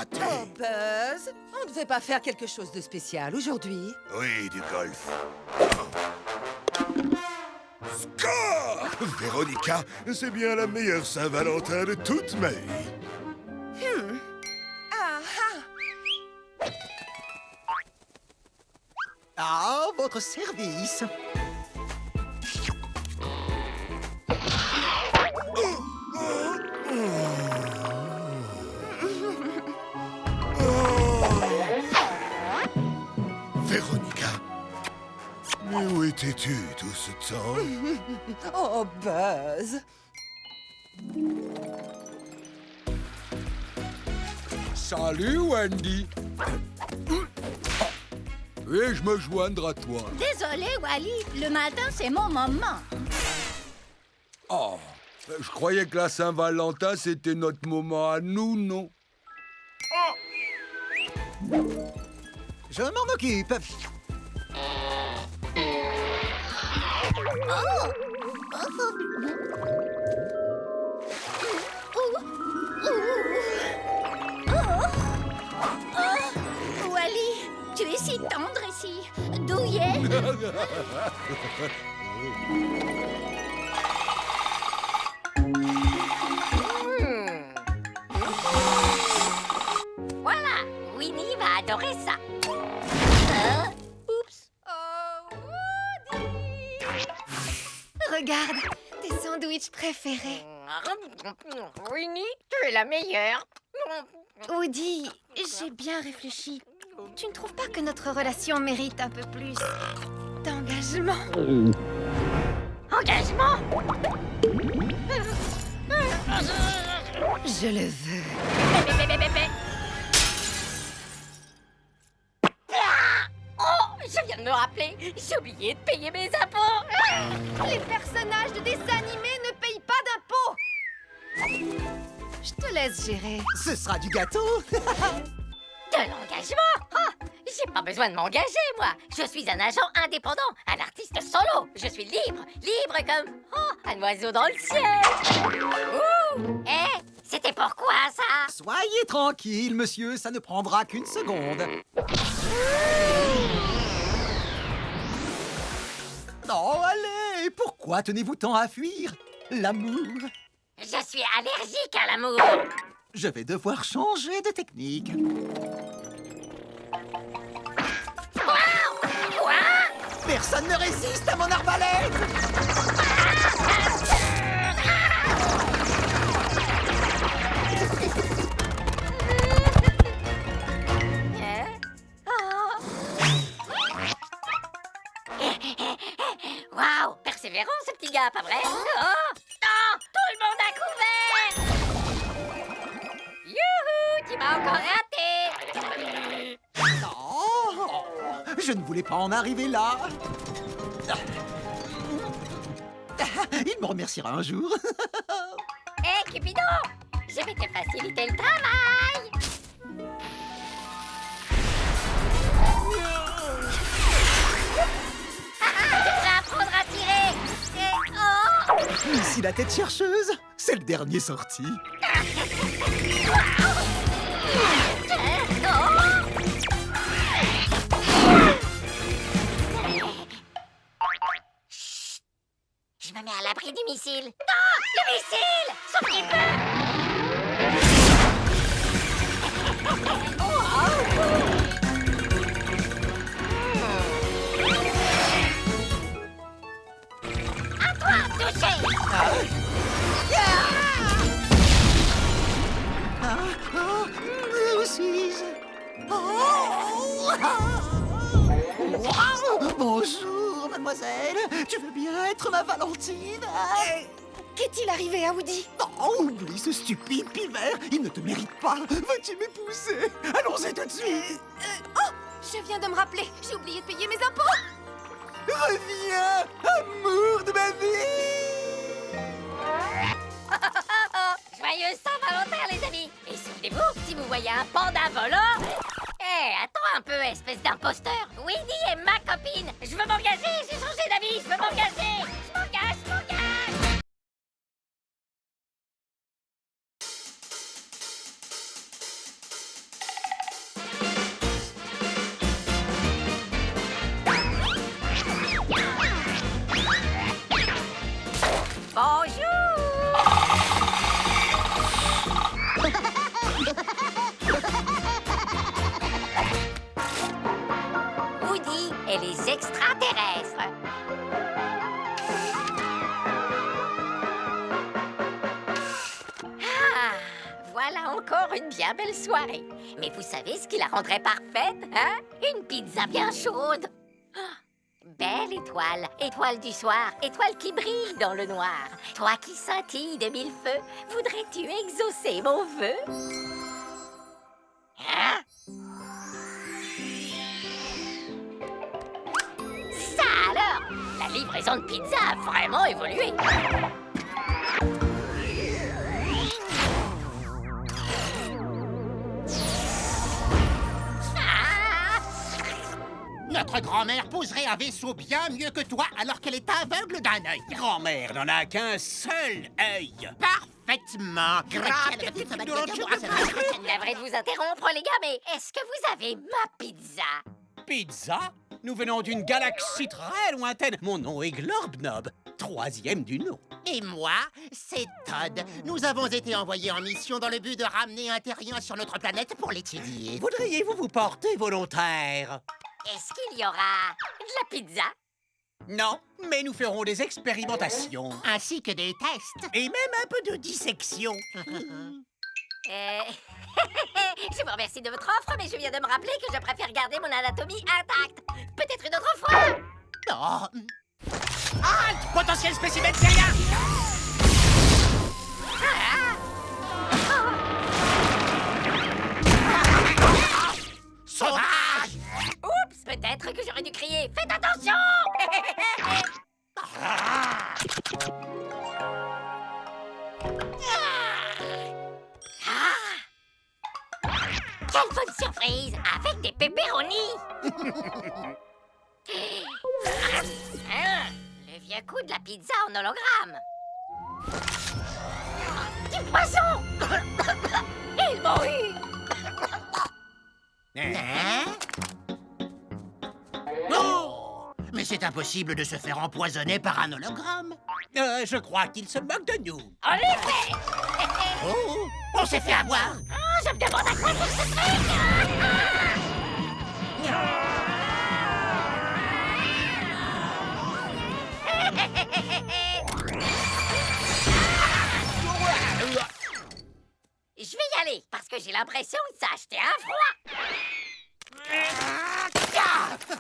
raté. Oh, Buzz, on ne devait pas faire quelque chose de spécial aujourd'hui? Oui, du golf. Score! Véronica, c'est bien la meilleure Saint-Valentin de toute ma vie. Ah, ah. Ah, votre service. Véronica, mais où étais-tu tout ce temps? Oh, Buzz. Salut, Wendy. Puis-je me joindre à toi? Désolé, Wally, le matin, c'est mon moment. Oh, je croyais que la Saint-Valentin, c'était notre moment à nous, non? Je m'en occupe. Wally, tu es si tendre ici. Douillet. Voilà, Winnie va adorer ça. Oups. Oh, Woody! Regarde, tes sandwichs préférés. Winnie, tu es la meilleure. Woody, j'ai bien réfléchi. Tu ne trouves pas que notre relation mérite un peu plus d'engagement? Engagement. Je le veux. Oh, je viens de me rappeler, j'ai oublié de payer mes impôts. Les personnages de dessins animés ne payent pas d'impôts. Je te laisse gérer. Ce sera du gâteau. De l'engagement? Oh, j'ai pas besoin de m'engager, moi. Je suis un agent indépendant, un artiste solo. Je suis libre, libre comme un oiseau dans le ciel. Ouh! C'était pourquoi ça? Soyez tranquille, monsieur, ça ne prendra qu'une seconde. Non, allez, pourquoi tenez-vous tant à fuir? L'amour. Je suis allergique à l'amour. Je vais devoir changer de technique. Quoi? Personne ne résiste à mon arbalète. Waouh, persévérant ce petit gars, pas vrai? Oh non, tout le monde a couvert. Youhou, tu m'as encore raté. Oh, je ne voulais pas en arriver là. Il me remerciera un jour. Hé, Cupidon, je vais te faciliter le travail. Tu devrais apprendre à tirer. Ici la tête chercheuse, c'est le dernier sorti. Je me mets à l'abri du missile. Non, le missile! Sauf qu'il peut. À toi, toucher! Où suis-je? Bonjour, mademoiselle. Tu veux bien être ma Valentine? Qu'est-il arrivé à Woody? Oh, oublie ce stupide pivert. Il ne te mérite pas. Veux-tu m'épouser? Allons-y tout de suite. Je viens de me rappeler, j'ai oublié de payer mes impôts. Reviens, amour de ma vie. Joyeux Saint-Valentin, les amis! Et souvenez-vous, si vous voyez un panda volant... attends un peu, espèce d'imposteur! Winnie est ma copine! Je veux m'engager! J'ai changé d'avis! Je veux m'engager! Je m'engage! Je m'engage! voilà encore une bien belle soirée. Mais vous savez ce qui la rendrait parfaite, hein? Une pizza bien chaude. Ah, belle étoile, étoile du soir, étoile qui brille dans le noir. Toi qui scintilles de mille feux, voudrais-tu exaucer mon vœu? Hein? Ça alors! La livraison de pizza a vraiment évolué. Notre grand-mère poserait un vaisseau bien mieux que toi alors qu'elle est aveugle d'un œil. Grand-mère n'en a qu'un seul œil. Parfaitement. Navré de vous interrompre, les gars, mais est-ce que vous avez ma pizza? Pizza? Nous venons d'une galaxie très lointaine. Mon nom est Glorbnob, 3e du nom. Et moi, c'est Todd. Nous avons été envoyés en mission dans le but de ramener un terrien sur notre planète pour l'étudier. Voudriez-vous vous porter volontaire? Est-ce qu'il y aura de la pizza? Non, mais nous ferons des expérimentations. Ainsi que des tests. Et même un peu de dissection. Je vous remercie de votre offre, mais je viens de me rappeler que je préfère garder mon anatomie intacte. Peut-être une autre fois. Oh. Halte! Potentiel spécimen terrien! Sauvage! Oups, peut-être que j'aurais dû crier. Faites attention! Quelle bonne surprise! Avec des pepperonis! Le vieux coup de la pizza en hologramme! Du poisson! Ils m'ont eu! Hein? Oh! Mais c'est impossible de se faire empoisonner par un hologramme. Je crois qu'il se moque de nous. En effet! Oh! On s'est fait avoir! Oh, je me demande à quoi sert ce truc! Je vais y aller, parce que j'ai l'impression que ça a acheté un froid.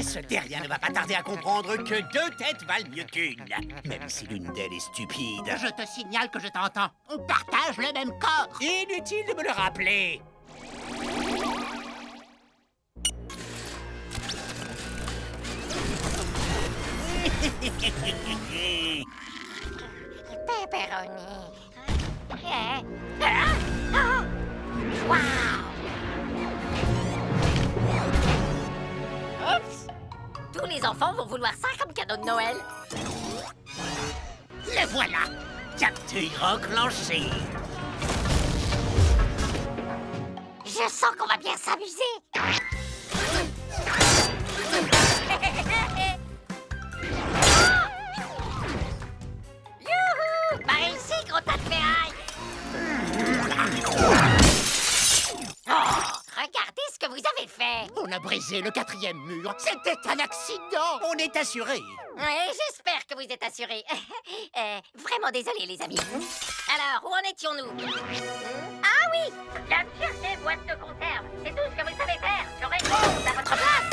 Ce terrien ne va pas tarder à comprendre que 2 têtes valent mieux qu'une. Même si l'une d'elles est stupide. Je te signale que je t'entends. On partage le même corps. Inutile de me le rappeler. Pepperoni. Wow! Oups! Tous les enfants vont vouloir ça comme cadeau de Noël. Le voilà. Capture enclenchée. Je sens qu'on va bien s'amuser. Youhou! Par ici, gros tas de ferraille. Oh, regardez ce que vous avez fait. On a brisé le 4e mur. C'était un accident. On est assuré. Oui, j'espère que vous êtes assurés. Vraiment désolé, les amis. Alors, où en étions-nous? Ah oui! Bien sûr, des boîtes de conserve. C'est tout ce que vous savez faire. J'aurais honte à votre place.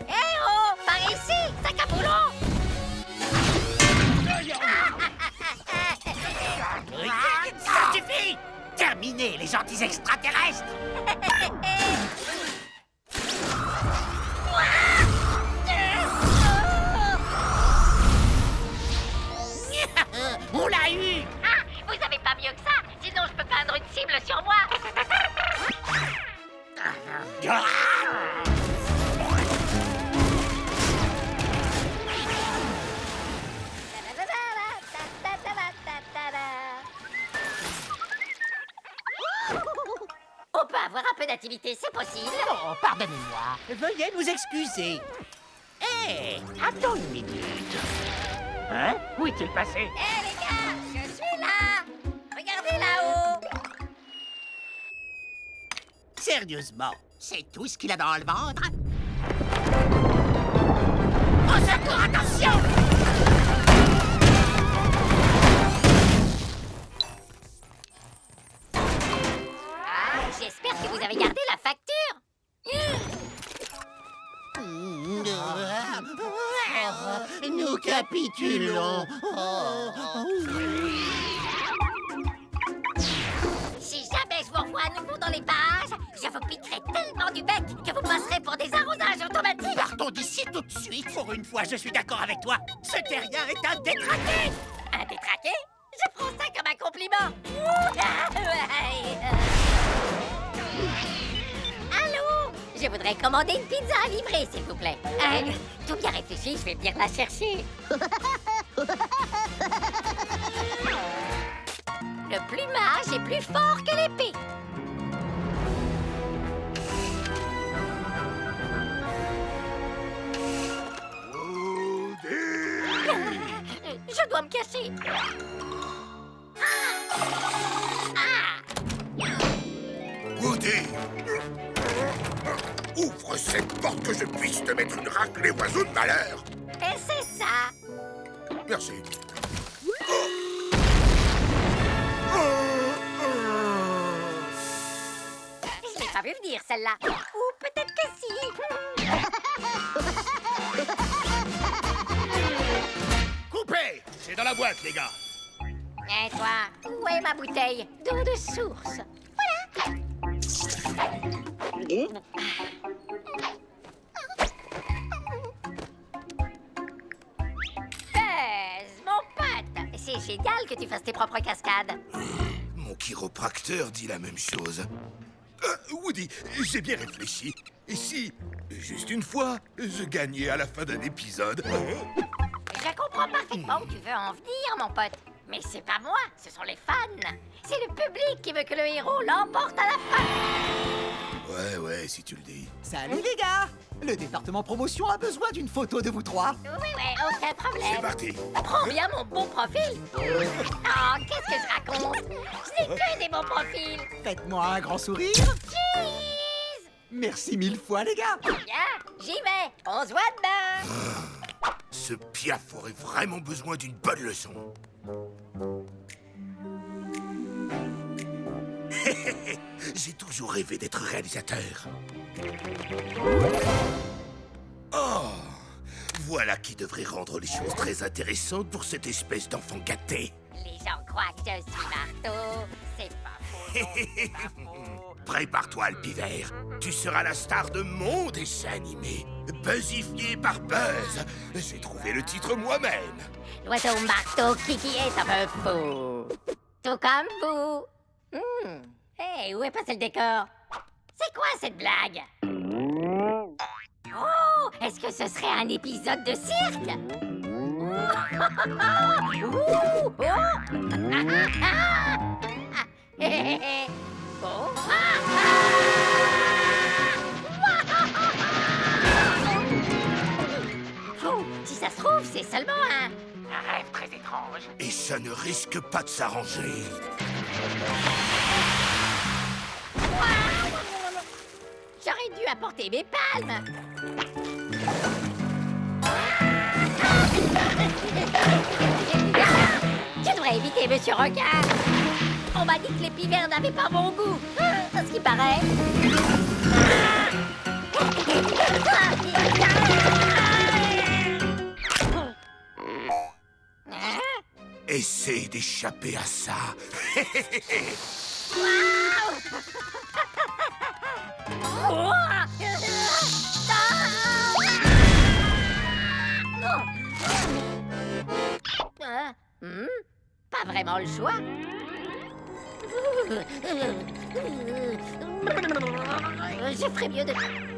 Eh oh! Par ici, sac à boulot! Ça suffit. Terminez, les gentils extraterrestres. On l'a eu. Ah, vous avez pas mieux que ça? Sinon, je peux peindre une cible sur moi. On peut avoir un peu d'activité, c'est possible. Oh, pardonnez-moi. Veuillez nous excuser. Hé, attends une minute. Hein? Où est-il passé? Hé les gars, je suis là. Regardez là-haut. Sérieusement, C'est tout ce qu'il a dans le ventre? Au secours, attention! Ah, j'espère que vous avez gardé la facture. Nous capitulons. Si jamais je vous revois à nouveau dans les pages, je vous piquerai tellement du bec que vous passerez pour des arrosages automatiques. Partons d'ici tout de suite. Pour une fois, je suis d'accord avec toi. Ce terrien est un détraqué. Un détraqué? Je prends ça comme un compliment. Allô? Je voudrais commander une pizza à livrer, s'il vous plaît. Tout bien réfléchi, je vais venir la chercher. Le plumage est plus fort que l'épée. Je dois me cacher. Woody! Ouvre cette porte que je puisse te mettre une raclée, oiseau de malheur! Et c'est ça. Merci. Je l'ai pas vu venir, celle-là. Ou peut-être que si. Coupé. C'est dans la boîte, les gars. Et toi, où est ma bouteille d'eau de source? Mon pote, c'est génial que tu fasses tes propres cascades. Mon chiropracteur dit la même chose. Woody, j'ai bien réfléchi. Et si, juste une fois, je gagnais à la fin d'un épisode? Je comprends parfaitement où tu veux en venir, mon pote. Mais c'est pas moi, ce sont les fans. C'est le public qui veut que le héros l'emporte à la fin. Ouais, si tu le dis. Salut les gars! Le département promotion a besoin d'une photo de vous trois. Oui, aucun problème. C'est parti. Prends bien mon bon profil. Oh, qu'est-ce que je raconte? Je n'ai que des bons profils. Faites-moi un grand sourire. Cheese! Merci mille fois les gars. Bien, j'y vais. On se voit demain. Ce Piaf aurait vraiment besoin d'une bonne leçon. J'ai toujours rêvé d'être réalisateur. Oh! Voilà qui devrait rendre les choses très intéressantes pour cette espèce d'enfant gâté. Les gens croient que je suis marteau. C'est pas faux. Non, c'est pas faux. Prépare-toi, Alpivert. Tu seras la star de mon dessin animé. Buzzifié par Buzz. J'ai trouvé le titre moi-même. L'oiseau marteau Kiki est un peu fou. Tout comme vous. Hey, où est passé le décor? C'est quoi cette blague? Oh, est-ce que ce serait un épisode de cirque? Ouh, oh. Oh. Oh, si ça se trouve, c'est seulement un rêve très étrange. Et ça ne risque pas de s'arranger. J'aurais dû apporter mes palmes. Tu devrais éviter Monsieur Requin. On m'a dit que les pivers n'avaient pas bon goût. À ce qui paraît. Essaye d'échapper à ça. Pas vraiment le choix. Je ferais mieux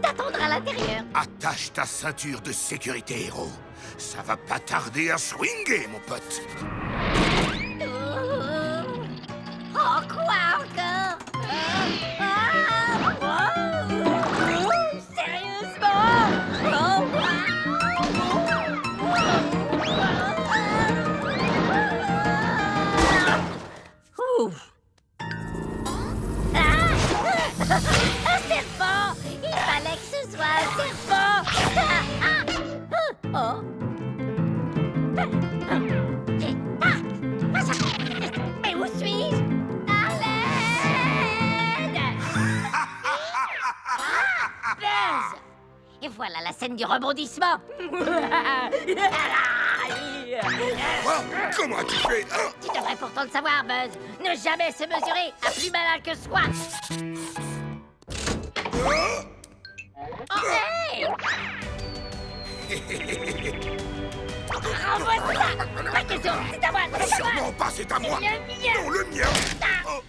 d'attendre à l'intérieur. Attache ta ceinture de sécurité, héros. Ça va pas tarder à swinguer, mon pote. Oh, quoi encore? Sérieusement? Un serpent! Il fallait que ce soit un serpent! Oh. Mais où suis-je? À l'aide! Buzz! Et voilà la scène du rebondissement. Quoi? Comment as-tu fait? Hein? Tu devrais pourtant le savoir, Buzz. Ne jamais se mesurer à plus malin que soi. Oh, hey! Renvoie ça! Pas question, c'est à moi, c'est à moi! Sûrement pas, c'est à moi! C'est le mien! Non, le mien! Oh,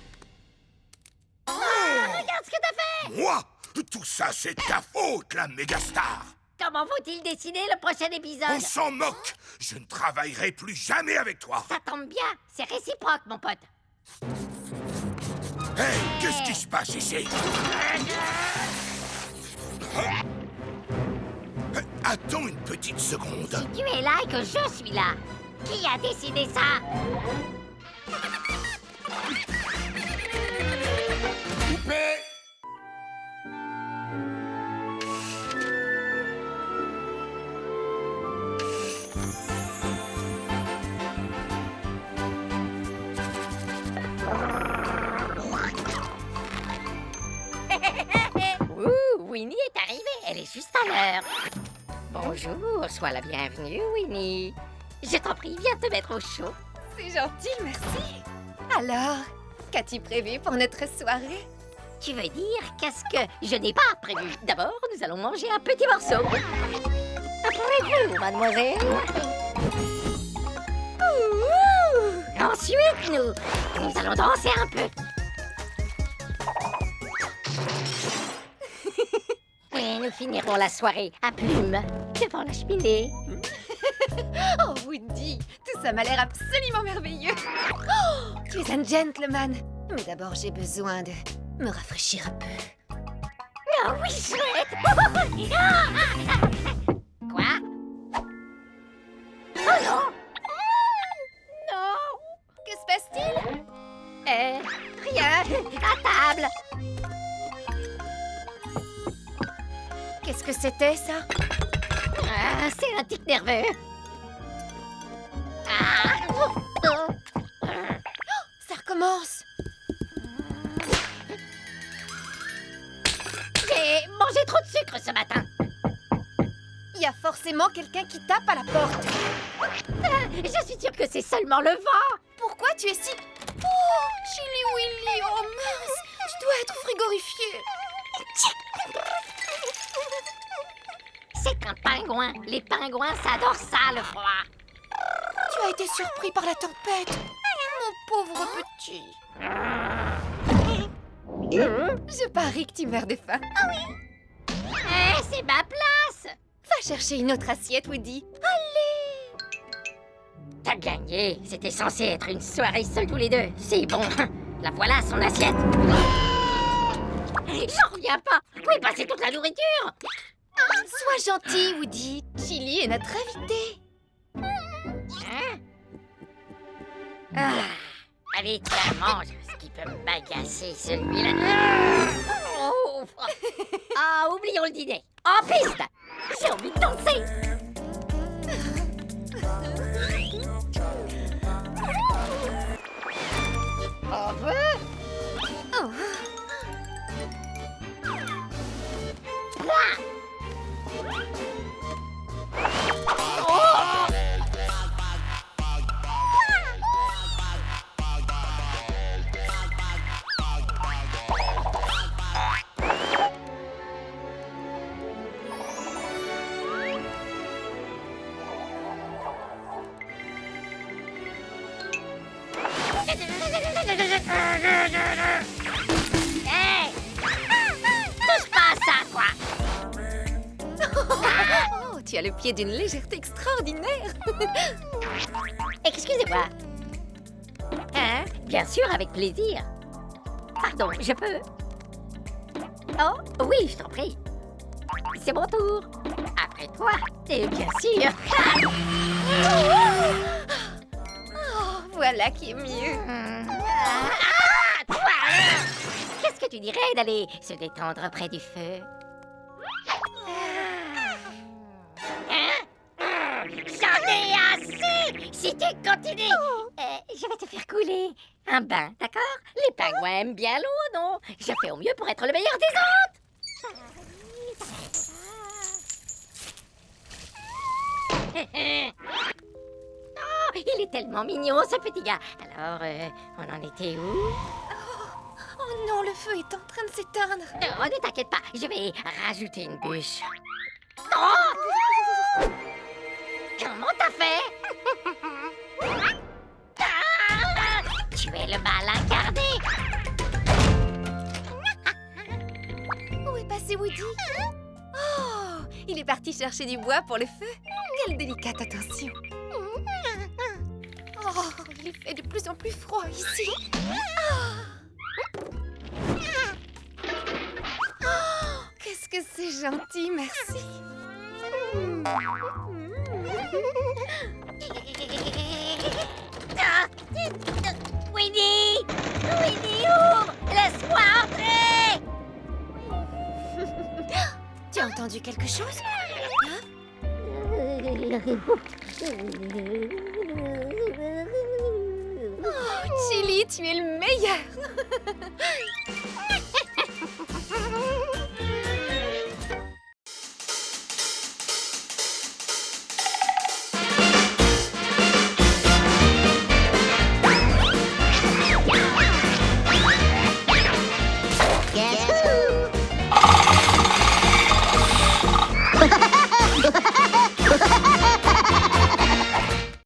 Regarde ce que t'as fait! moi? Tout ça, c'est ta faute, la mégastar! Comment faut-il dessiner le prochain On épisode? s'en moque! Je ne travaillerai plus jamais avec toi! Ça tombe bien, c'est réciproque, mon pote. Hey, qu'est-ce qui se passe ici? Attends une petite seconde. Tu es là et que je suis là. Qui a décidé ça? Poupée! Ouh, Winnie est arrivée. Elle est juste à l'heure. Bonjour, sois la bienvenue, Winnie. Je t'en prie, viens te mettre au chaud. C'est gentil, merci. Alors, qu'as-tu prévu pour notre soirée? Tu veux dire qu'est-ce que je n'ai pas prévu? D'abord, nous allons manger un petit morceau. Approchez-vous, mademoiselle. Ouh. Ensuite, nous allons danser un peu. Et nous finirons la soirée à plumes devant la cheminée. Oh, Woody, tout ça m'a l'air absolument merveilleux. Oh, tu es un gentleman. Mais d'abord, j'ai besoin de me rafraîchir un peu. Ah oui, chouette. Quoi? Oh non! Non! Que se passe-t-il? Rien. À table. Qu'est-ce que c'était, ça? Ah, c'est un tic nerveux. Ah. Ça recommence. J'ai mangé trop de sucre ce matin. Il y a forcément quelqu'un qui tape à la porte. Je suis sûre que c'est seulement le vent. Pourquoi tu es si... Oh, Chili Willy, oh mince. Tu dois être frigorifié. C'est un pingouin. Les pingouins, ça adore ça, le froid. Tu as été surpris par la tempête. Mon pauvre petit. Je parie que tu meurs de faim. C'est ma place. Va chercher une autre assiette, Woody. T'as gagné. C'était censé être une soirée seuls tous les deux. C'est bon. La voilà, son assiette. J'en reviens pas. Où est passée toute la nourriture? Sois gentil, Woody. Chili est notre invité. Allez, tiens, mange. Ce qui peut m'agacer, celui-là. Oh. Ah, oublions le dîner. En piste. J'ai envie de danser. On veut? Oh. Hey! Touche pas à ça, toi! Oh, tu as le pied d'une légèreté extraordinaire. Excusez-moi. Hein? Bien sûr, avec plaisir. Pardon, je peux... Oh, oui, je t'en prie. C'est mon tour. Après toi, et bien sûr. Oh, voilà qui est mieux. Ah, toi! Qu'est-ce que tu dirais d'aller se détendre près du feu? Hein? Si tu continues, je vais te faire couler un bain, d'accord? Les pingouins aiment bien l'eau, non? Je fais au mieux pour être le meilleur des autres. Oh, il est tellement mignon, ce petit gars. Alors, on en était où? Oh non, le feu est en train de s'éteindre. Oh, ne t'inquiète pas, je vais rajouter une bûche. Oh! Comment t'as fait? Ah! Tu es le mal incarné. Où est passé Woody? Oh, il est parti chercher du bois pour le feu. Quelle délicate attention. Oh, il fait de plus en plus froid ici. Oh, qu'est-ce que c'est gentil, merci. Ah! Winnie! Winnie, ouvre! Laisse-moi entrer! Tu as entendu quelque chose? Oh, Chili, tu es le meilleur.